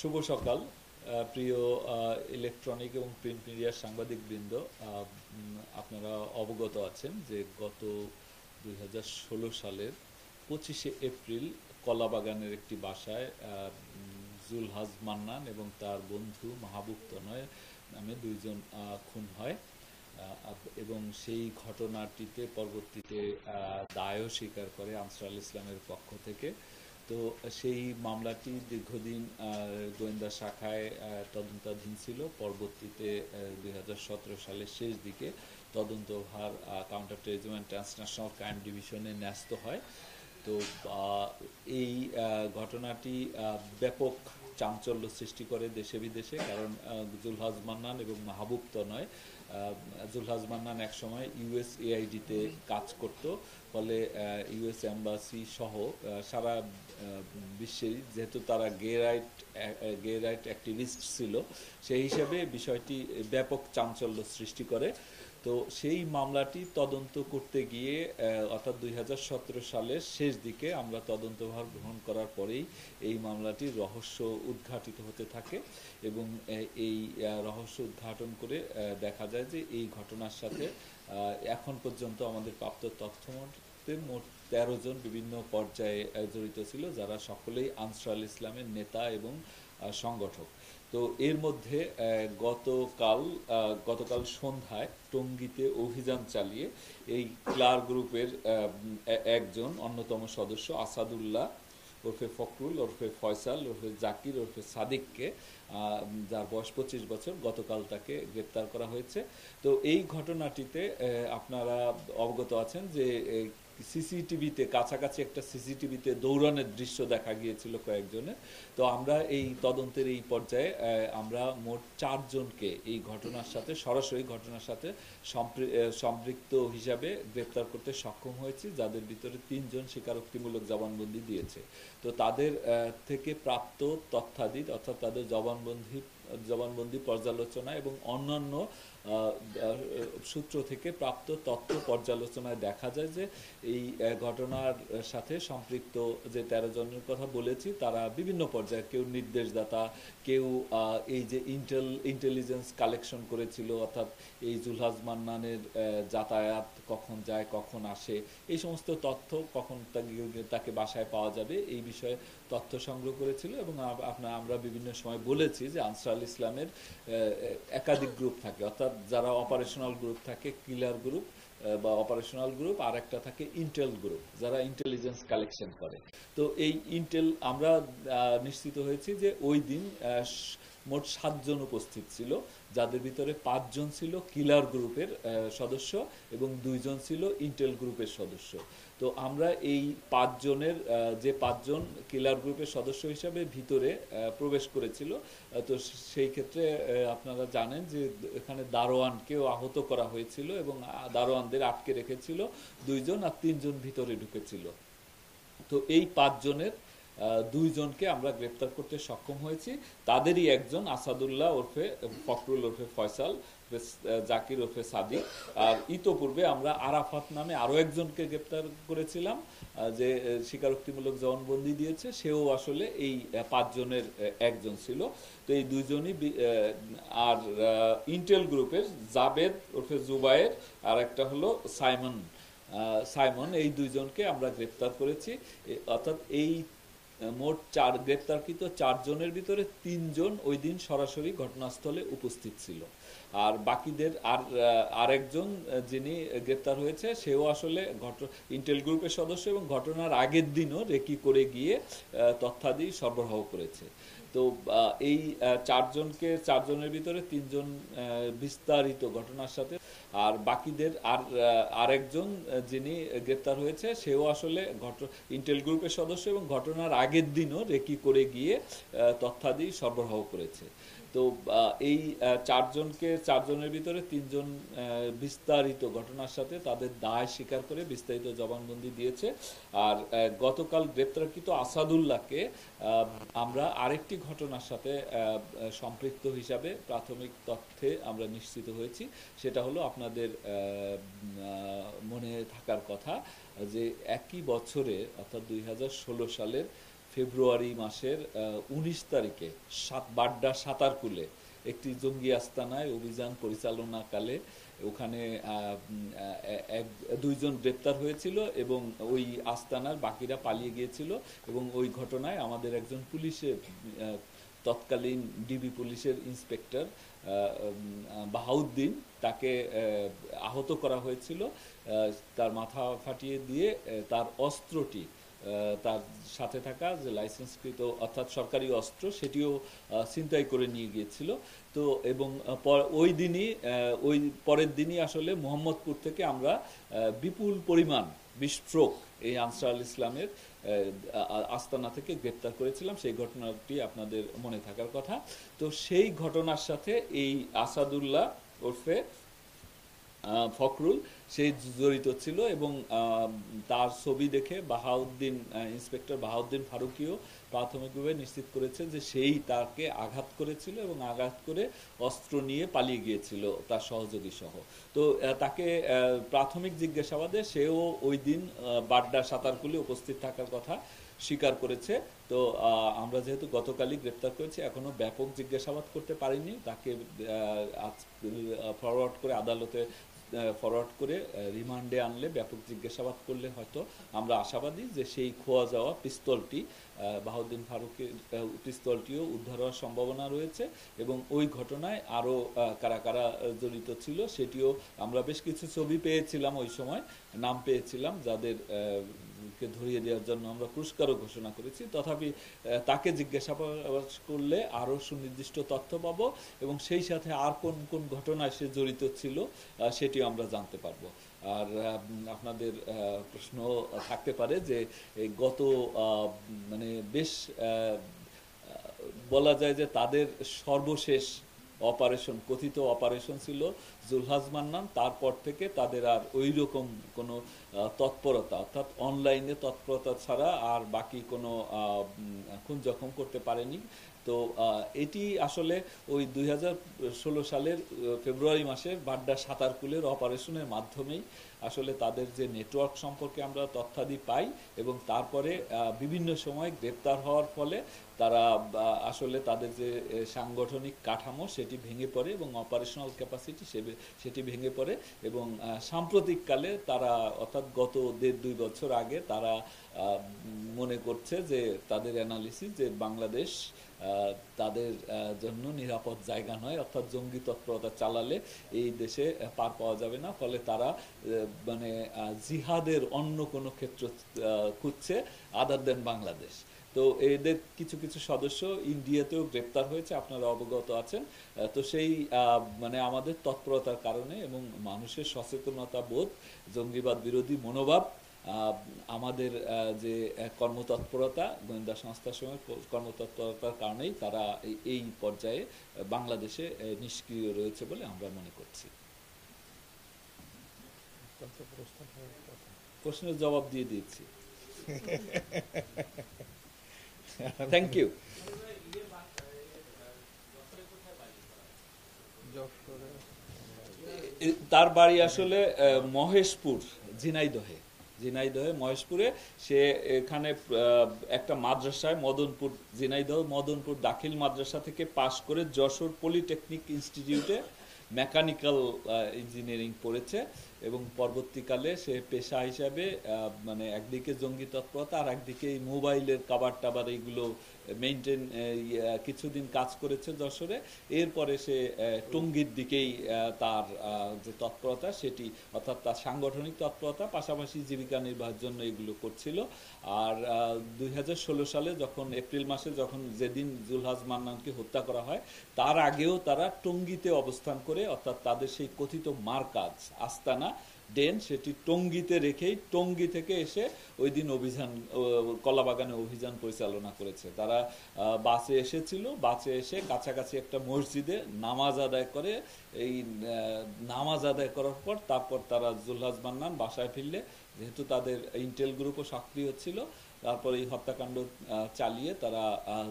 শুভ সকাল প্রিয় ইলেকট্রনিক এবং প্রিন্ট মিডিয়ার সাংবাদিকবৃন্দ। আপনারা অবগত আছেন যে গত 2016 সালের 25শে এপ্রিল কলাবাগানের একটি বাসায় জুলহাস মান্নান এবং তার বন্ধু মাহবুব তনয় নামে দুইজন খুন হয়। এবং সেই ঘটনাটিতে পরবর্তীতে দায়ও স্বীকার করে আনসারুল ইসলামের পক্ষ থেকে। তো সেই মামলাটি দীর্ঘদিন গোয়েন্দা শাখায় তদন্তাধীন ছিল। পরবর্তীতে 2017 সালের শেষ দিকে তদন্তভার counter terrorism and transnational crime ডিভিশনে ন্যস্ত হয়। তো এই ঘটনাটি ব্যাপক চাঞ্চল্য সৃষ্টি করে দেশে বিদেশে, কারণ জুলহাস মান্নান এবং মাহবুব তনয়, জুলহাস মান্নান একসময় ইউএসএআইডিতে কাজ করত, ফলে ইউএস এম্বাসি সহ সারা বিশ্বেই, যেহেতু তারা গে রাইট অ্যাক্টিভিস্ট ছিল, সেই হিসাবে বিষয়টি ব্যাপক চাঞ্চল্য সৃষ্টি করে। তো সেই মামলাটি তদন্ত করতে গিয়ে অর্থাৎ 2017 সালের শেষ দিকে আমরা তদন্তভার গ্রহণ করার পরেই এই মামলাটির রহস্য উদ্ঘাটিত হতে থাকে এবং এই রহস্য উদ্ঘাটন করে দেখা যায় যে এই ঘটনার সাথে এখন পর্যন্ত আমাদের প্রাপ্ত তথ্য মতে মোট 13 জন বিভিন্ন পর্যায়ে জড়িত ছিল, যারা সকলেই আনসারুল ইসলামের নেতা এবং সংগঠক। তো এর মধ্যে গতকাল সন্ধ্যায় টঙ্গীতে অভিযান চালিয়ে এই ক্লার গ্রুপের একজন অন্যতম সদস্য আসাদুল্লাহ ওরফে ফখরুল ওরফে ফয়সাল ওরফে জাকির ওরফে সাদিককে, যার বয়স 25 বছর, গতকাল তাকে গ্রেপ্তার করা হয়েছে। তো এই ঘটনাটিতে আপনারা অবগত আছেন যে সিসিটিভিতে, কাছাকাছি একটা সিসিটিভিতে দৌড়ানোর দৃশ্য দেখা গিয়েছিল কয়েকজনের। তো আমরা এই তদন্তের এই পর্যায়ে আমরা মোট 4 জনকে এই ঘটনার সাথে, সরাসরি ঘটনার সাথে সম্পৃক্ত হিসাবে গ্রেপ্তার করতে সক্ষম হয়েছি, যাদের ভিতরে 3 জন স্বীকারোক্তিমূলক জবানবন্দি দিয়েছে। তো তাদের থেকে প্রাপ্ত তথ্যাদি, অর্থাৎ তাদের জবানবন্দি পর্যালোচনা এবং অন্যান্য সূত্র থেকে প্রাপ্ত তথ্য পর্যালোচনায় দেখা যায় যে এই ঘটনার সাথে সম্পৃক্ত যে 13 জনের কথা বলেছি, তারা বিভিন্ন পর্যায়ে, কেউ নির্দেশদাতা, কেউ এই যে ইন্টেলিজেন্স কালেকশন করেছিল, অর্থাৎ এই জুলহাস মান্নানের যাতায়াত, কখন যায় কখন আসে, এই সমস্ত তথ্য, কখন তাকে বাসায় পাওয়া যাবে, এই বিষয়ে তথ্য সংগ্রহ করেছিল। এবং আমরা বিভিন্ন সময় বলেছি যে আনসারুল ইসলামের একাধিক গ্রুপ থাকে, অর্থাৎ যারা অপারেশনাল গ্রুপ থাকে, কিলার গ্রুপ বা অপারেশনাল গ্রুপ, আর একটা থাকে ইন্টেল গ্রুপ, যারা ইন্টেলিজেন্স কালেকশন করে। তো এই ইন্টেল, আমরা নিশ্চিত হয়েছি যে ওই দিন মোট 7 জন উপস্থিত ছিল, যাদের ভিতরে 5 জন ছিল কিলার গ্রুপের সদস্য এবং 2 জন ছিল ইন্টেল গ্রুপের সদস্য। তো আমরা এই 5 জনের, যে 5 জন কিলার গ্রুপের সদস্য হিসাবে ভিতরে প্রবেশ করেছিল, তো সেই ক্ষেত্রে আপনারা জানেন যে এখানে দারোয়ানকেও আহত করা হয়েছিল এবং দারোয়ানদের আটকে রেখেছিল 2 জন, আর 3 জন ভিতরে ঢুকেছিল। তো এই 5 জনের 2 জনকে আমরা গ্রেপ্তার করতে সক্ষম হয়েছি। তাদেরই একজন আসাদুল্লাহ ওরফে ফখরুল ওরফে ফয়সাল, জাকির ওরফে সাদিক। আর ইতোপূর্বে আমরা আরাফাত নামে আরো একজনকে গ্রেপ্তার করেছিলাম, যে স্বীকারোক্তিমূলক জবানবন্দি দিয়েছে, সেও আসলে এই 5 জনের একজন ছিল। তো এই 2 জনই, আর ইন্টেল গ্রুপের জাবেদ ওরফে জুবায়ের, আর একটা হলো সাইমন, এই 2 জনকে আমরা গ্রেপ্তার করেছি। অর্থাৎ এই মোট গ্রেপ্তারকৃত 4 জনের ভিতরে 3 জন ওই দিন সরাসরি ঘটনাস্থলে উপস্থিত ছিল। আর বাকিদের আরেকজন যিনি গ্রেপ্তার হয়েছে, সেও আসলে ইন্টেল গ্রুপের সদস্য এবং ঘটনার আগের দিনও রেকি করে গিয়ে তথ্যাদি সরবরাহ করেছে। তো এই 4 জনের ভিতরে 3 জন বিস্তারিত ঘটনার সাথে, আর বাকিদের আরেকজন যিনি গ্রেপ্তার হয়েছে, সেও আসলে ইন্টেল গ্রুপের সদস্য এবং ঘটনার আগের দিনও রেকি করে গিয়ে তথ্যাদি সরবরাহ করেছে। তো এই 4 জনের ভিতরে 3 জন বিস্তারিত ঘটনার সাথে তাদের দায় স্বীকার করে বিস্তারিত জবানবন্দি দিয়েছে। আর গতকাল গ্রেপ্তারকৃত আসাদুল্লাহকে আমরা আরেকটি ঘটনার সাথে সম্পৃক্ত হিসাবে প্রাথমিক তথ্যে আমরা নিশ্চিত হয়েছি। সেটা হলো, আপনাদের মনে থাকার কথা যে একই বছরে, অর্থাৎ 2016 সালের ফেব্রুয়ারি মাসের 19 তারিখে বাড্ডা সাতারকুলে একটি জঙ্গি আস্তানায় অভিযান পরিচালনাকালে ওখানে দুইজন গ্রেপ্তার হয়েছিল এবং ওই আস্তানার বাকিরা পালিয়ে গিয়েছিল এবং ওই ঘটনায় আমাদের একজন পুলিশের তৎকালীন ডিবি পুলিশের ইন্সপেক্টর বাহাউদ্দিন তাকে আহত করা হয়েছিল, তার মাথা ফাটিয়ে দিয়ে তার অস্ত্রটি তার সাথে থাকা যে লাইসেন্সকৃত অর্থাৎ সরকারি অস্ত্র সেটিও ছিনতাই করে নিয়ে গিয়েছিল। তো এবং ওই দিনই ওই পরের দিনই আসলে মোহাম্মদপুর থেকে আমরা বিপুল পরিমাণ বিস্ফোরক এই আনসারুল ইসলামের আস্তানা থেকে গ্রেপ্তার করেছিলাম। সেই ঘটনাটি আপনাদের মনে থাকার কথা। তো সেই ঘটনার সাথে এই আসাদুল্লাহ ওরফে ফখরুল সে জড়িত ছিল এবং তার ছবি দেখে ইন্সপেক্টর বাহাউদ্দিন ফারুকিও প্রাথমিকভাবে নিশ্চিত করেছে যে সেই তাকে আঘাত করেছিল এবং আঘাত করে অস্ত্র নিয়ে পালিয়ে গিয়েছিল তার সহযোগী সহ। তো তাকে প্রাথমিক জিজ্ঞাসাবাদে সেও ওই দিন বাড্ডা সাতারকুলে উপস্থিত থাকার কথা স্বীকার করেছে। তো আমরা যেহেতু গতকালই গ্রেপ্তার করেছি, এখনো ব্যাপক জিজ্ঞাসাবাদ করতে পারিনি, তাকে ফরওয়ার্ড করে আদালতে ফরওয়ার্ড করে রিমান্ডে আনলে ব্যাপক জিজ্ঞাসাবাদ করলে হয়তো আমরা আশাবাদী যে সেই খোয়া যাওয়া পিস্তলটি বাহাউদ্দিন ফারুকের পিস্তলটিও উদ্ধার হওয়ার সম্ভাবনা রয়েছে এবং ওই ঘটনায় আরও কারা কারা জড়িত ছিল সেটিও আমরা বেশ কিছু ছবি পেয়েছিলাম, ওই সময় নাম পেয়েছিলাম যাদের কে ধরিয়ে দেওয়ার জন্য আমরা পুরস্কারও ঘোষণা করেছি। তথাপি তাকে জিজ্ঞাসাবাদ করলে আরও সুনির্দিষ্ট তথ্য পাবো এবং সেই সাথে আর কোন কোন ঘটনায় সে জড়িত ছিল সেটিও আমরা জানতে পারবো। আর আপনাদের প্রশ্ন থাকতে পারে যে গত মানে বেশ বলা যায় যে তাদের সর্বশেষ অপারেশন, কথিত অপারেশন ছিল জুলহাজ মান্নান। তারপর থেকে তাদের আর ওই রকম কোনো তৎপরতা অর্থাৎ অনলাইনে তৎপরতা ছাড়া আর বাকি কোনো খুন জখম করতে পারেনি। তো এটি আসলে ওই 2016 সালের ফেব্রুয়ারি মাসের বাড্ডা সাতারকুলের অপারেশনের মাধ্যমেই আসলে তাদের যে নেটওয়ার্ক সম্পর্কে আমরা তথ্যাদি পাই এবং তারপরে বিভিন্ন সময় গ্রেপ্তার হওয়ার ফলে তারা আসলে তাদের যে সাংগঠনিক কাঠামো সেটি ভেঙে পড়ে এবং অপারেশনাল ক্যাপাসিটি সেটি ভেঙে পড়ে এবং সাম্প্রতিককালে তারা অর্থাৎ গত 1.5-2 বছর আগে তারা মনে করছে যে তাদের অ্যানালিসিস যে বাংলাদেশ তাদের জন্য নিরাপদ জায়গা নয়, অর্থাৎ জঙ্গি তৎপরতা চালালে এই দেশে পার পাওয়া যাবে না। ফলে তারা মানে জিহাদের অন্য কোনো ক্ষেত্র খুঁজছে আদার দেন বাংলাদেশ। তো এদের কিছু কিছু সদস্য ইন্ডিয়াতেও গ্রেপ্তার হয়েছে, আপনারা অবগত আছেন। তো সেই মানে আমাদের তৎপরতার কারণে এবং মানুষের সচেতনতা বোধ, জঙ্গিবাদ বিরোধী মনোভাব, আমাদের যে কর্মতৎপরতা, গোয়েন্দা সংস্থার সঙ্গে কর্মতৎপরতার কারণেই তারা এই পর্যায়ে বাংলাদেশে নিষ্ক্রিয় রয়েছে বলে আমরা মনে করছি। প্রশ্নের জবাব দিয়ে দিয়েছি। Thank you. তার বাড়ি আসলে মহেশপুর, ঝিনাইদহে মহেশপুরে। সে এখানে একটা মাদ্রাসায় মদনপুর, ঝিনাইদহ মদনপুর দাখিল মাদ্রাসা থেকে পাশ করে যশোর পলিটেকনিক ইনস্টিটিউটে মেকানিক্যাল ইঞ্জিনিয়ারিং পড়েছে এবং পরবর্তীকালে সে পেশা হিসাবে মানে একদিকে জঙ্গি তৎপরতা আর একদিকে এই মোবাইলের কাবার টাবার এইগুলো মেইনটেন কিছুদিন কাজ করেছে যশোরে। এরপরে সে টঙ্গীর দিকেই তার যে তৎপরতা সেটি অর্থাৎ তার সাংগঠনিক তৎপরতা পাশাপাশি জীবিকা নির্বাহের জন্য এগুলো করছিল। আর 2016 সালে যখন এপ্রিল মাসে যেদিন জুলহাজ মান্নানকে হত্যা করা হয় তার আগেও তারা টঙ্গীতে অবস্থান করে অর্থাৎ তাদের সেই কথিত মারকাজ আস্তানা ডেন সেটি টঙ্গীতে রেখেই টঙ্গী থেকে এসে ওই দিন কলাবাগানে অভিযান পরিচালনা করেছে। তারা বাসে এসেছিল, বাসে এসে কাছাকাছি একটা মসজিদে নামাজ আদায় করে, এই নামাজ আদায় করার পর তারপর তারা জুলহাজ মান্নান বাসায় ফিরলে যেহেতু তাদের ইন্টেল গ্রুপও সক্রিয় ছিল তারপর এই হত্যাকাণ্ড চালিয়ে তারা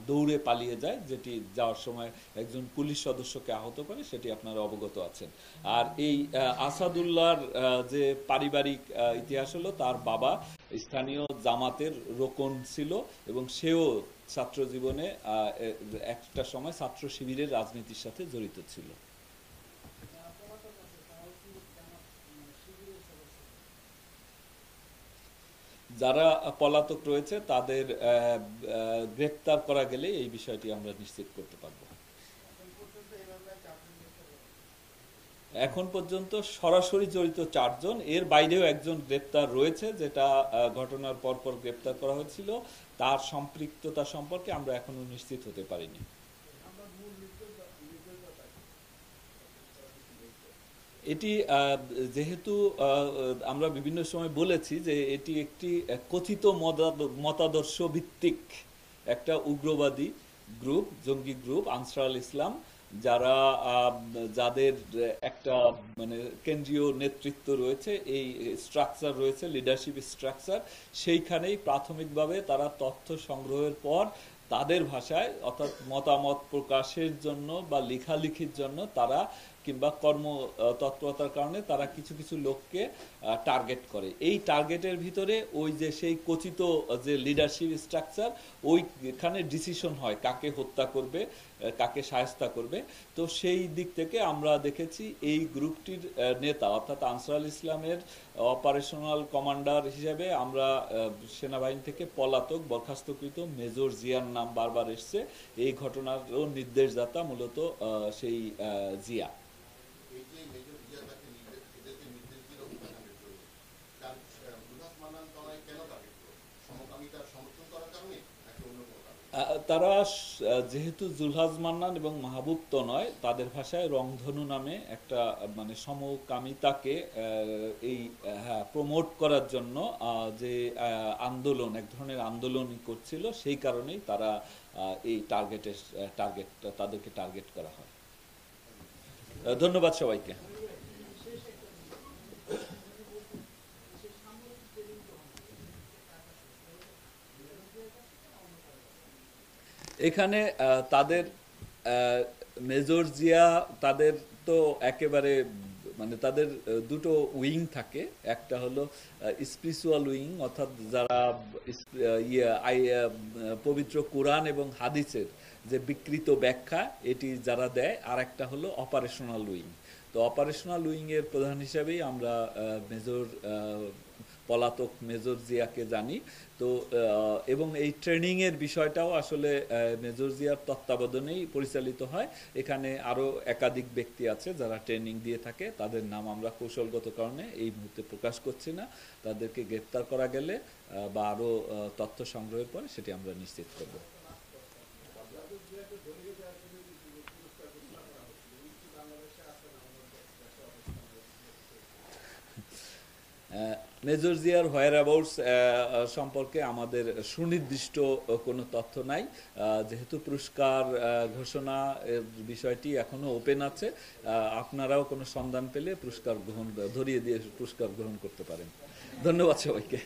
দৌড়ে পালিয়ে যায়, যেটি যাওয়ার সময় একজন পুলিশ সদস্যকে আহত করে, সেটি আপনারা অবগত আছেন। আর এই আসাদুল্লাহর যে পারিবারিক ইতিহাস হলো তার বাবা স্থানীয় জামাতের রোকন ছিল এবং সেও ছাত্র জীবনে একটা সময় ছাত্র শিবিরের রাজনীতির সাথে জড়িত ছিল। যারা পলাতক রয়েছে তাদের গ্রেপ্তার করা গেলে এই বিষয়টি আমরা নিশ্চিত করতে পারব। এখন পর্যন্ত সরাসরি জড়িত 4 জন, এর বাইরেও একজন গ্রেপ্তার রয়েছে, যেটা ঘটনার পরপর গ্রেপ্তার করা হয়েছিল। তার সম্পৃক্ততা সম্পর্কে আমরা এখনো নিশ্চিত হতে পারিনি। এটি যেহেতু আমরা বিভিন্ন সময় বলেছি যে এটি একটি কথিত মতাদর্শ ভিত্তিক একটা উগ্রবাদী গ্রুপ, জঙ্গি গ্রুপ আনসার আল ইসলাম, যারা যাদের একটা মানে কেন্দ্রীয় নেতৃত্ব রয়েছে, এই স্ট্রাকচার রয়েছে, লিডারশিপ স্ট্রাকচার, সেইখানেই প্রাথমিকভাবে তারা তথ্য সংগ্রহের পর তাদের ভাষায় অর্থাৎ মতামত প্রকাশের জন্য বা লেখালেখির জন্য তারা কিংবা কর্ম তৎপরতার কারণে তারা কিছু কিছু লোককে টার্গেট করে। এই টার্গেটের ভিতরে ওই যে সেই কথিত যে লিডারশিপ স্ট্রাকচার, ওইখানে ডিসিশন হয় কাকে হত্যা করবে, কাকে শায়েস্তা করবে। তো সেই দিক থেকে আমরা দেখেছি এই গ্রুপটির নেতা অর্থাৎ আনসার আল ইসলামের অপারেশনাল কমান্ডার হিসেবে আমরা সেনাবাহিনী থেকে পলাতক বরখাস্তকৃত মেজর জিয়ার নাম বারবার এসছে। এই ঘটনারও নির্দেশদাতা মূলত সেই জিয়া। তারা যেহেতু জুলহাজ মান্নান এবং মাহবুব তনয়, তাদের ভাষায় রংধনু নামে একটা মানে সমকামিতাকে এই প্রমোট করার জন্য যে আন্দোলন, এক ধরনের আন্দোলনই করছিল, সেই কারণেই তারা এই তাদেরকে টার্গেট করা হয়। ধন্যবাদ সবাইকে। এখানে তাদের মেজর জিয়া, তাদের তো একেবারে মানে তাদের দুটো উইং থাকে। একটা হলো স্পিরিচুয়াল উইং, অর্থাৎ যারা পবিত্র কোরআন এবং হাদিসের যে বিকৃত ব্যাখ্যা এটি যারা দেয়, আর একটা হলো অপারেশনাল উইং। তো অপারেশনাল উইং এর প্রধান হিসাবেই আমরা মেজর পলাতক মেজর জিয়াকে জানি। তো এবং এই ট্রেনিং এর বিষয়টাও আসলে মেজর জিয়ার তত্ত্বাবধানেই পরিচালিত হয়। এখানে আরো একাধিক ব্যক্তি আছে যারা ট্রেনিং দিয়ে থাকে, তাদের নাম আমরা কৌশলগত কারণে এই মুহূর্তে প্রকাশ করছি না। তাদেরকে গ্রেপ্তার করা গেলে বা আরো তথ্য সংগ্রহের পরে সেটি আমরা নিশ্চিত করব। মেজর জিয়ার হোয়ার অ্যাবাউটস সম্পর্কে আমাদের সুনির্দিষ্ট কোনো তথ্য নাই, যেহেতু পুরস্কার ঘোষণা বিষয়টি এখনো ওপেন আছে। আপনারাও কোনো সন্ধান পেলে পুরস্কার ধরিয়ে দিয়ে পুরস্কার গ্রহণ করতে পারেন। ধন্যবাদ সবাইকে।